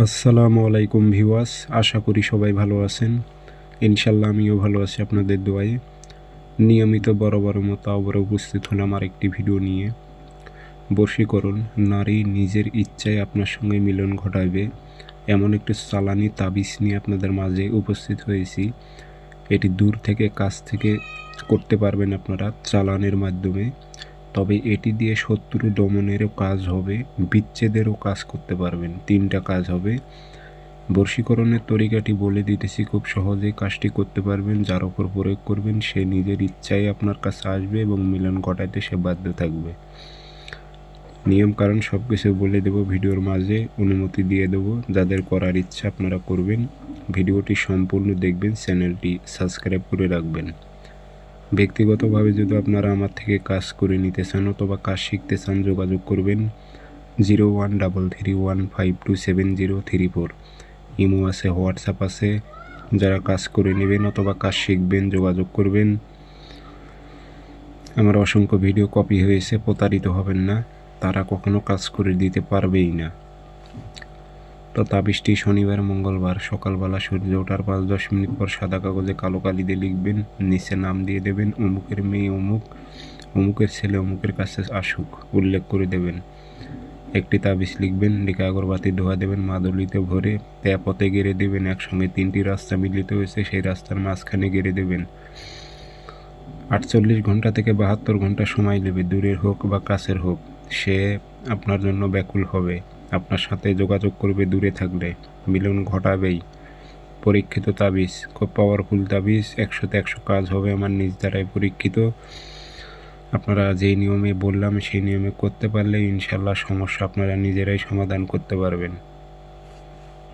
আসসালামু আলাইকুম ভিউয়ার্স, আশা করি সবাই ভালো আছেন। ইনশাল্লাহ আমিও ভালো আছি আপনাদের দোয়ায়। নিয়মিত বরাবরের মতো আবারও উপস্থিত হলাম আরেকটি ভিডিও নিয়ে। বশীকরণ, নারী নিজের ইচ্ছায় আপনার সঙ্গে মিলন ঘটাবে এমন একটি চালানি তাবিজ নিয়ে আপনাদের মাঝে উপস্থিত হয়েছি। এটি দূর থেকে কাছ থেকে করতে পারবেন আপনারা চালানের মাধ্যমে। তবে এটি দিয়ে শত্রু দমনেরও কাজ হবে, বিচ্ছেদেরও কাজ করতে পারবেন। 3টা কাজ হবে। বশীকরণের তরিকাটি বলে দিতেছি, খুব সহজেই কাজটি করতে পারবেন। যার ওপর প্রয়োগ করবেন সে নিজের ইচ্ছায় আপনার কাছে আসবে এবং মিলন ঘটাইতে সে বাধ্য থাকবে। নিয়ম কারণ সব কিছু বলে দেব ভিডিওর মাঝে, অনুমতি দিয়ে দেব। যাদের করার ইচ্ছা আপনারা করবেন। ভিডিওটি সম্পূর্ণ দেখবেন, চ্যানেলটি সাবস্ক্রাইব করে রাখবেন। ব্যক্তিগতভাবে যদি আপনারা আমার থেকে কাজ করে নিতে চান অথবা কাজ শিখতে চান, যোগাযোগ করবেন 013315270034। ইমো আছে, হোয়াটসঅ্যাপ আছে। যারা কাজ করে নেবেন অথবা কাজ শিখবেন যোগাযোগ করবেন। আমার অসংখ্য ভিডিও কপি হয়েছে, প্রতারিত হবেন না। তারা কখনো কাজ করে দিতে পারবেই না। তো তাবিজটি শনিবার মঙ্গলবার সকালবেলা সূর্য ওঠার 5-10 মিনিট পর সাদা কাগজে কালো কালি দিয়ে লিখবেন। নিচে নাম দিয়ে দেবেন, অমুকের মেয়ে অমুক, অমুকের ছেলে অমুকের কাছে আসুক, উল্লেখ করে দেবেন। একটি তাবিজ লিখবেন, লিখে আগরবাতি ধোয়া দেবেন, মাদুলিতে ভরে পথে গেড়ে দেবেন। একসঙ্গে 3টি রাস্তা মিলিত হয়েছে, সেই রাস্তার মাঝখানে গেড়ে দেবেন। 48 ঘন্টা থেকে 72 ঘন্টা সময় নেবে। দূরের হোক বা কাছের হোক, সে আপনার জন্য ব্যাকুল হবে, আপনার সাথে যোগাযোগ করবে। দূরে থাকলে মিলন ঘটাবেই। পরীক্ষিত তাবিজ, খুব পাওয়ারফুল তাবিজ। 100তে 100 কাজ হবে আমার নিজ দ্বারাই পরীক্ষিত। আপনারা যেই নিয়মে বললাম সেই নিয়মে করতে পারলে ইনশাল্লাহ সমস্যা আপনারা নিজেরাই সমাধান করতে পারবেন।